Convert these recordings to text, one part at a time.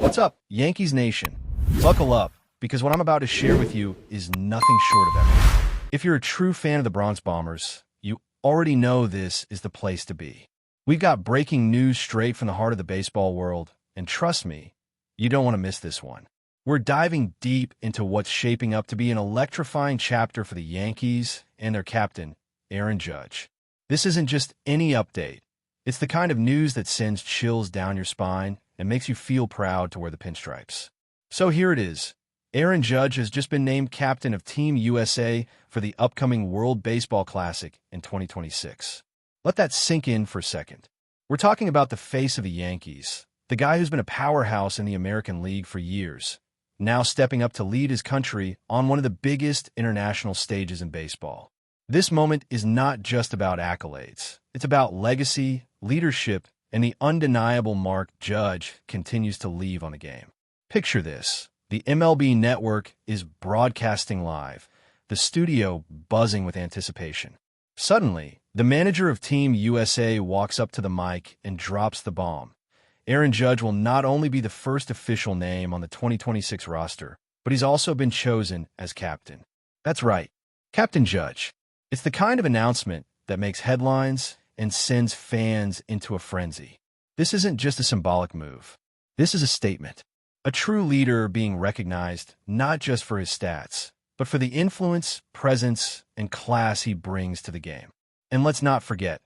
What's up, Yankees Nation? Buckle up, because what I'm about to share with you is nothing short of epic. If you're a true fan of the Bronx Bombers, you already know this is the place to be. We've got breaking news straight from the heart of the baseball world, and trust me, you don't want to miss this one. We're diving deep into what's shaping up to be an electrifying chapter for the Yankees and their captain, Aaron Judge. This isn't just any update. It's the kind of news that sends chills down your spine and makes you feel proud to wear the pinstripes. So here it is. Aaron Judge has just been named captain of Team USA for the upcoming World Baseball Classic in 2026. Let that sink in for a second. We're talking about the face of the Yankees, the guy who's been a powerhouse in the American League for years, now stepping up to lead his country on one of the biggest international stages in baseball. This moment is not just about accolades. It's about legacy, leadership, and the undeniable mark Judge continues to leave on the game. Picture this. The MLB network is broadcasting live, the studio buzzing with anticipation. Suddenly, the manager of Team USA walks up to the mic and drops the bomb. Aaron Judge will not only be the first official name on the 2026 roster, but he's also been chosen as captain. That's right, Captain Judge. It's the kind of announcement that makes headlines and sends fans into a frenzy. This isn't just a symbolic move. This is a statement. A true leader being recognized not just for his stats, but for the influence, presence, and class he brings to the game. And let's not forget,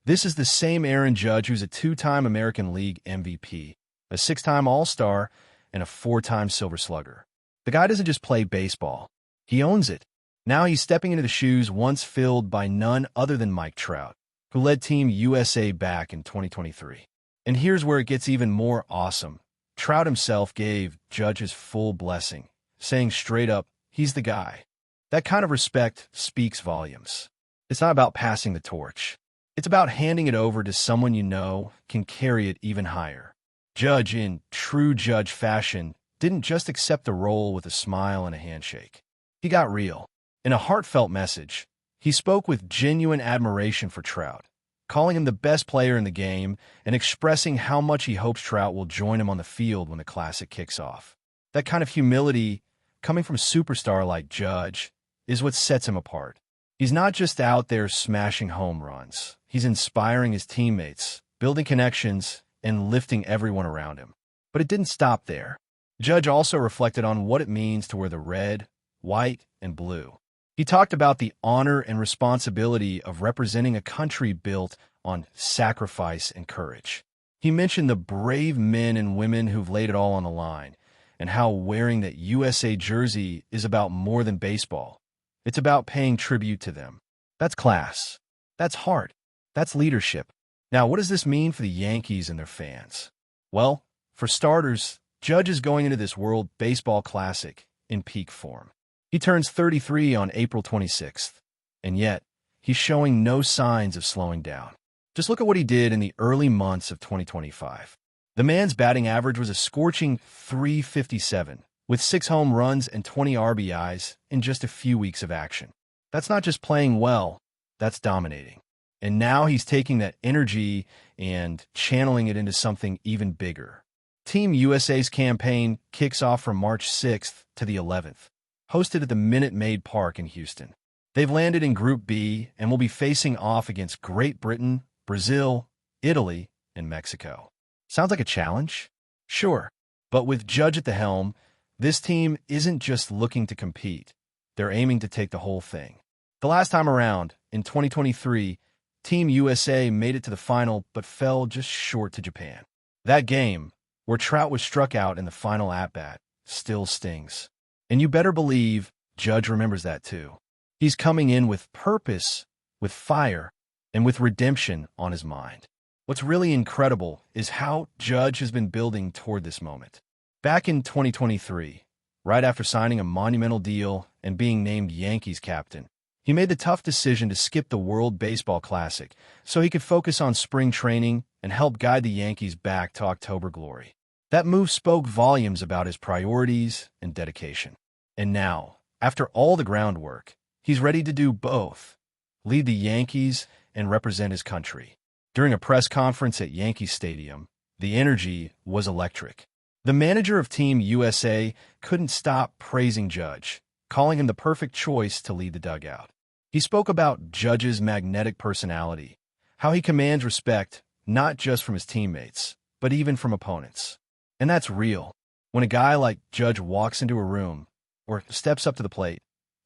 this is the same Aaron Judge who's a two-time American League MVP, a six-time All-Star, and a four-time Silver Slugger. The guy doesn't just play baseball. He owns it. Now he's stepping into the shoes once filled by none other than Mike Trout, who led Team USA back in 2023. And here's where it gets even more awesome. Trout himself gave Judge his full blessing, saying straight up, he's the guy. That kind of respect speaks volumes. It's not about passing the torch. It's about handing it over to someone you know can carry it even higher. Judge, in true Judge fashion, didn't just accept the role with a smile and a handshake. He got real. In a heartfelt message, he spoke with genuine admiration for Trout, calling him the best player in the game and expressing how much he hopes Trout will join him on the field when the Classic kicks off. That kind of humility, coming from a superstar like Judge, is what sets him apart. He's not just out there smashing home runs. He's inspiring his teammates, building connections, and lifting everyone around him. But it didn't stop there. Judge also reflected on what it means to wear the red, white, and blue. He talked about the honor and responsibility of representing a country built on sacrifice and courage. He mentioned the brave men and women who've laid it all on the line, and how wearing that USA jersey is about more than baseball. It's about paying tribute to them. That's class. That's heart. That's leadership. Now, what does this mean for the Yankees and their fans? Well, for starters, Judge is going into this World Baseball Classic in peak form. He turns 33 on April 26th, and yet he's showing no signs of slowing down. Just look at what he did in the early months of 2025. The man's batting average was a scorching .357, with 6 home runs and 20 RBIs in just a few weeks of action. That's not just playing well, that's dominating. And now he's taking that energy and channeling it into something even bigger. Team USA's campaign kicks off from March 6th to the 11th. Hosted at the Minute Maid Park in Houston. They've landed in Group B and will be facing off against Great Britain, Brazil, Italy, and Mexico. Sounds like a challenge? Sure, but with Judge at the helm, this team isn't just looking to compete. They're aiming to take the whole thing. The last time around, in 2023, Team USA made it to the final but fell just short to Japan. That game, where Trout was struck out in the final at-bat, still stings. And you better believe Judge remembers that too. He's coming in with purpose, with fire, and with redemption on his mind. What's really incredible is how Judge has been building toward this moment. Back in 2023, right after signing a monumental deal and being named Yankees captain, he made the tough decision to skip the World Baseball Classic so he could focus on spring training and help guide the Yankees back to October glory. That move spoke volumes about his priorities and dedication. And now, after all the groundwork, he's ready to do both, lead the Yankees and represent his country. During a press conference at Yankee Stadium, the energy was electric. The manager of Team USA couldn't stop praising Judge, calling him the perfect choice to lead the dugout. He spoke about Judge's magnetic personality, how he commands respect not just from his teammates, but even from opponents. And that's real. When a guy like Judge walks into a room or steps up to the plate,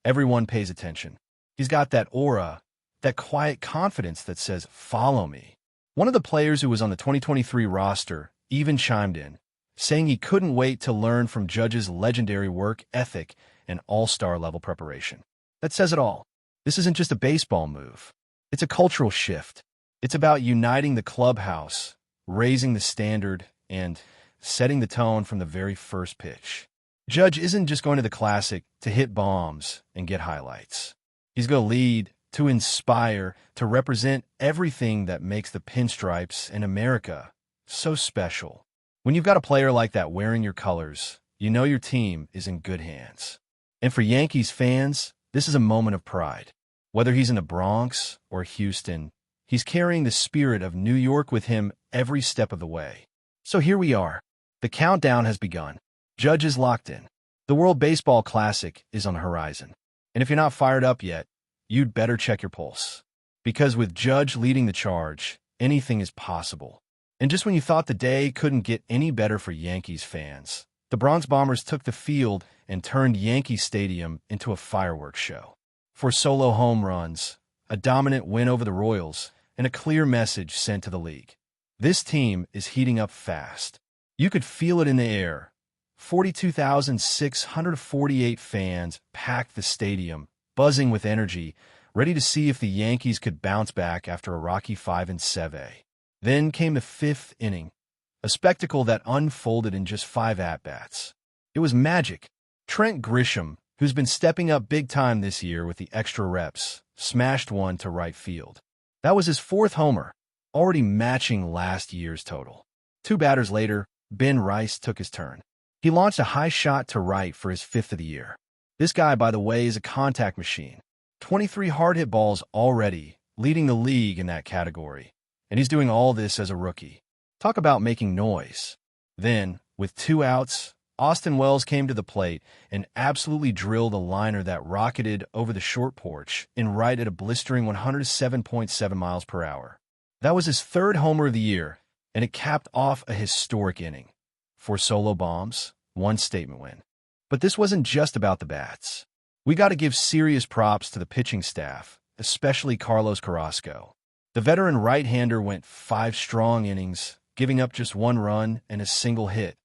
everyone pays attention. He's got that aura, that quiet confidence that says, "Follow me." One of the players who was on the 2023 roster even chimed in, saying he couldn't wait to learn from Judge's legendary work ethic and all-star level preparation. That says it all. This isn't just a baseball move. It's a cultural shift. It's about uniting the clubhouse, raising the standard, and setting the tone from the very first pitch. Judge isn't just going to the Classic to hit bombs and get highlights. He's going to lead, to inspire, to represent everything that makes the pinstripes in America so special. When you've got a player like that wearing your colors, you know your team is in good hands. And for Yankees fans, this is a moment of pride. Whether he's in the Bronx or Houston, he's carrying the spirit of New York with him every step of the way. So here we are. The countdown has begun. Judge is locked in. The World Baseball Classic is on the horizon. And if you're not fired up yet, you'd better check your pulse. Because with Judge leading the charge, anything is possible. And just when you thought the day couldn't get any better for Yankees fans, the Bronx Bombers took the field and turned Yankee Stadium into a fireworks show. 4 solo home runs, a dominant win over the Royals, and a clear message sent to the league. This team is heating up fast. You could feel it in the air. 42,648 fans packed the stadium, buzzing with energy, ready to see if the Yankees could bounce back after a rocky 5-7. Then came the 5th inning, a spectacle that unfolded in just 5 at-bats. It was magic. Trent Grisham, who's been stepping up big time this year with the extra reps, smashed one to right field. That was his 4th homer, already matching last year's total. 2 batters later, Ben Rice took his turn. He launched a high shot to right for his 5th of the year. This guy, by the way, is a contact machine. 23 hard-hit balls already, leading the league in that category. And he's doing all this as a rookie. Talk about making noise. Then, with 2 outs, Austin Wells came to the plate and absolutely drilled a liner that rocketed over the short porch and right at a blistering 107.7 miles per hour. That was his 3rd homer of the year, and it capped off a historic inning. 4 solo bombs, 1 statement win. But this wasn't just about the bats. We got to give serious props to the pitching staff, especially Carlos Carrasco. The veteran right-hander went 5 strong innings, giving up just 1 run and a single hit.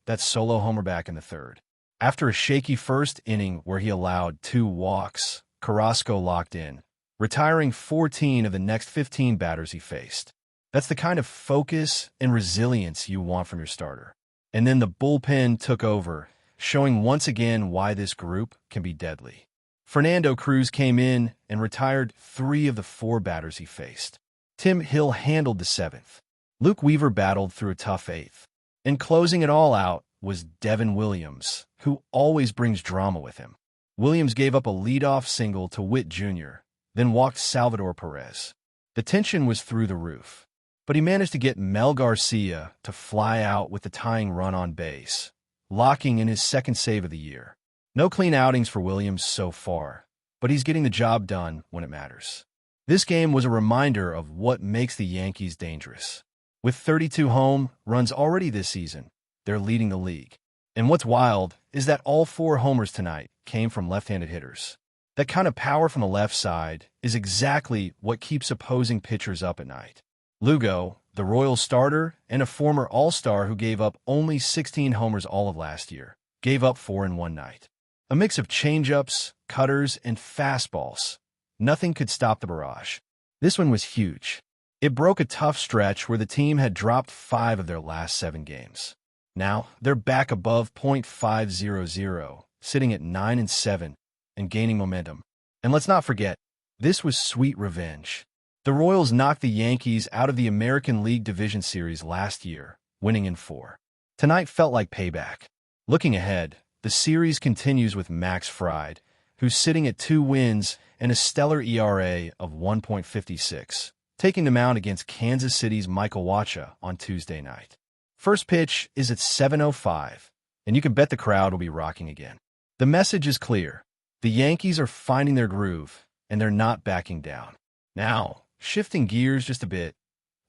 That solo homer back in the 3rd. After a shaky 1st inning where he allowed 2 walks, Carrasco locked in, retiring 14 of the next 15 batters he faced. That's the kind of focus and resilience you want from your starter. And then the bullpen took over, showing once again why this group can be deadly. Fernando Cruz came in and retired 3 of the 4 batters he faced. Tim Hill handled the 7th. Luke Weaver battled through a tough 8th. And closing it all out was Devin Williams, who always brings drama with him. Williams gave up a leadoff single to Witt Jr., then walked Salvador Perez. The tension was through the roof. But he managed to get Mel Garcia to fly out with the tying run on base, locking in his 2nd save of the year. No clean outings for Williams so far, but he's getting the job done when it matters. This game was a reminder of what makes the Yankees dangerous. With 32 home runs already this season, they're leading the league. And what's wild is that all 4 homers tonight came from left-handed hitters. That kind of power from the left side is exactly what keeps opposing pitchers up at night. Lugo, the Royals starter and a former All-Star who gave up only 16 homers all of last year, gave up 4 in one night. A mix of changeups, cutters, and fastballs. Nothing could stop the barrage. This one was huge. It broke a tough stretch where the team had dropped 5 of their last 7 games. Now, they're back above .500, sitting at 9-7, and gaining momentum. And let's not forget, this was sweet revenge. The Royals knocked the Yankees out of the American League Division Series last year, winning in 4. Tonight felt like payback. Looking ahead, the series continues with Max Fried, who's sitting at 2 wins and a stellar ERA of 1.56, taking the mound against Kansas City's Michael Wacha on Tuesday night. First pitch is at 7:05, and you can bet the crowd will be rocking again. The message is clear. The Yankees are finding their groove, and they're not backing down. Now, shifting gears just a bit,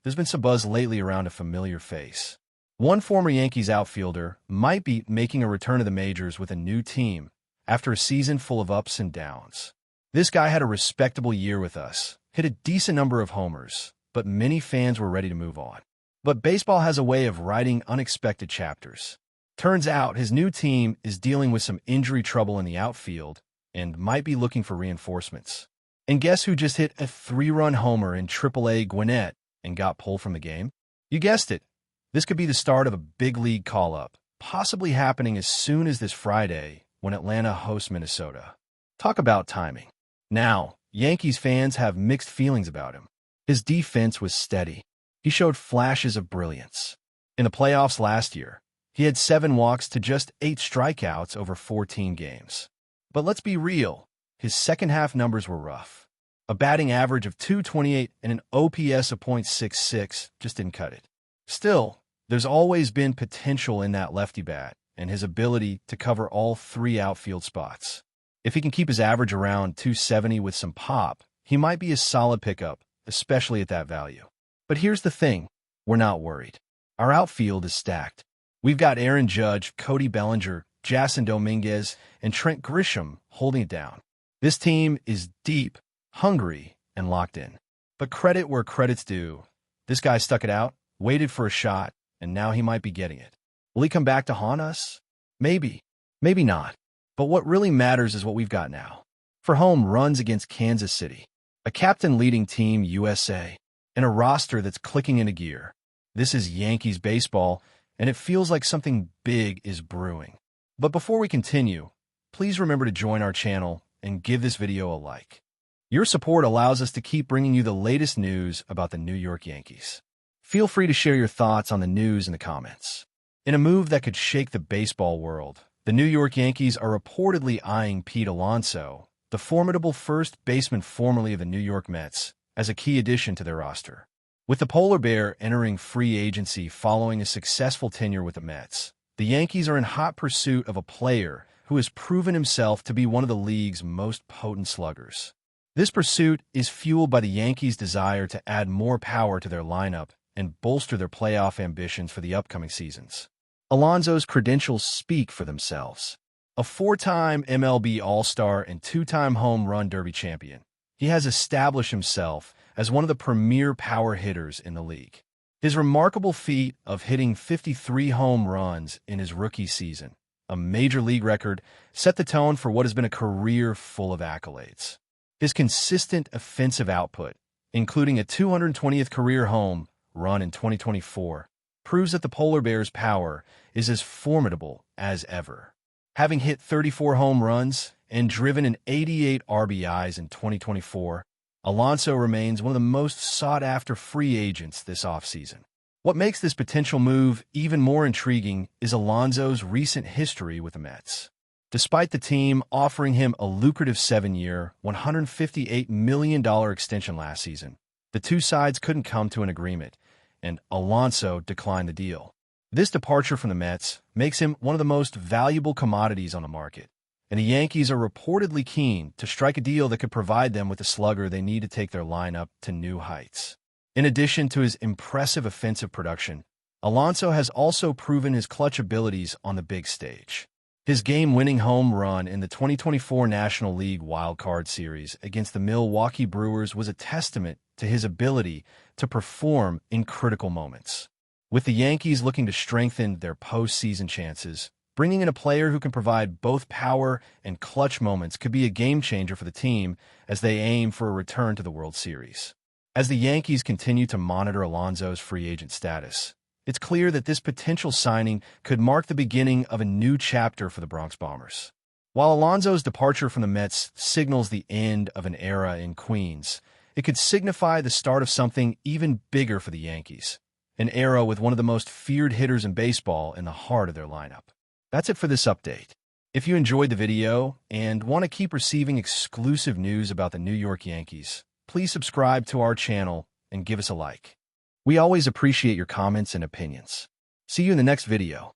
there's been some buzz lately around a familiar face. One former Yankees outfielder might be making a return to the majors with a new team after a season full of ups and downs. This guy had a respectable year with us, hit a decent number of homers, but many fans were ready to move on. But baseball has a way of writing unexpected chapters. Turns out his new team is dealing with some injury trouble in the outfield and might be looking for reinforcements. And guess who just hit a 3-run homer in AAA Gwinnett and got pulled from the game? You guessed it. This could be the start of a big league call-up, possibly happening as soon as this Friday when Atlanta hosts Minnesota. Talk about timing. Now, Yankees fans have mixed feelings about him. His defense was steady. He showed flashes of brilliance. In the playoffs last year, he had 7 walks to just 8 strikeouts over 14 games. But let's be real, his second-half numbers were rough. A batting average of .228 and an OPS of .66 just didn't cut it. Still, there's always been potential in that lefty bat and his ability to cover all 3 outfield spots. If he can keep his average around .270 with some pop, he might be a solid pickup, especially at that value. But here's the thing, we're not worried. Our outfield is stacked. We've got Aaron Judge, Cody Bellinger, Jason Dominguez, and Trent Grisham holding it down. This team is deep, hungry, and locked in. But credit where credit's due. This guy stuck it out, waited for a shot, and now he might be getting it. Will he come back to haunt us? Maybe. Maybe not. But what really matters is what we've got now. For home runs against Kansas City, a captain-leading team USA, and a roster that's clicking into gear. This is Yankees baseball, and it feels like something big is brewing. But before we continue, please remember to join our channel and give this video a like. Your support allows us to keep bringing you the latest news about the New York Yankees. Feel free to share your thoughts on the news in the comments. In a move that could shake the baseball world, the New York Yankees are reportedly eyeing Pete Alonso, the formidable first baseman formerly of the New York Mets, as a key addition to their roster. With the Polar Bear entering free agency following a successful tenure with the Mets, the Yankees are in hot pursuit of a player who has proven himself to be one of the league's most potent sluggers. This pursuit is fueled by the Yankees' desire to add more power to their lineup and bolster their playoff ambitions for the upcoming seasons. Alonso's credentials speak for themselves. A 4-time MLB All-Star and 2-time Home Run Derby champion, he has established himself as one of the premier power hitters in the league. His remarkable feat of hitting 53 home runs in his rookie season, a major league record, set the tone for what has been a career full of accolades. His consistent offensive output, including a 220th career home run in 2024, proves that the Polar Bear's power is as formidable as ever. Having hit 34 home runs and driven in 88 RBIs in 2024, Alonso remains one of the most sought-after free agents this offseason. What makes this potential move even more intriguing is Alonso's recent history with the Mets. Despite the team offering him a lucrative 7-year, $158 million extension last season, the two sides couldn't come to an agreement, and Alonso declined the deal. This departure from the Mets makes him one of the most valuable commodities on the market, and the Yankees are reportedly keen to strike a deal that could provide them with the slugger they need to take their lineup to new heights. In addition to his impressive offensive production, Alonso has also proven his clutch abilities on the big stage. His game-winning home run in the 2024 National League Wild Card Series against the Milwaukee Brewers was a testament to his ability to perform in critical moments. With the Yankees looking to strengthen their postseason chances, bringing in a player who can provide both power and clutch moments could be a game-changer for the team as they aim for a return to the World Series. As the Yankees continue to monitor Alonso's free agent status, it's clear that this potential signing could mark the beginning of a new chapter for the Bronx Bombers. While Alonso's departure from the Mets signals the end of an era in Queens, it could signify the start of something even bigger for the Yankees, an era with one of the most feared hitters in baseball in the heart of their lineup. That's it for this update. If you enjoyed the video and want to keep receiving exclusive news about the New York Yankees, please subscribe to our channel and give us a like. We always appreciate your comments and opinions. See you in the next video.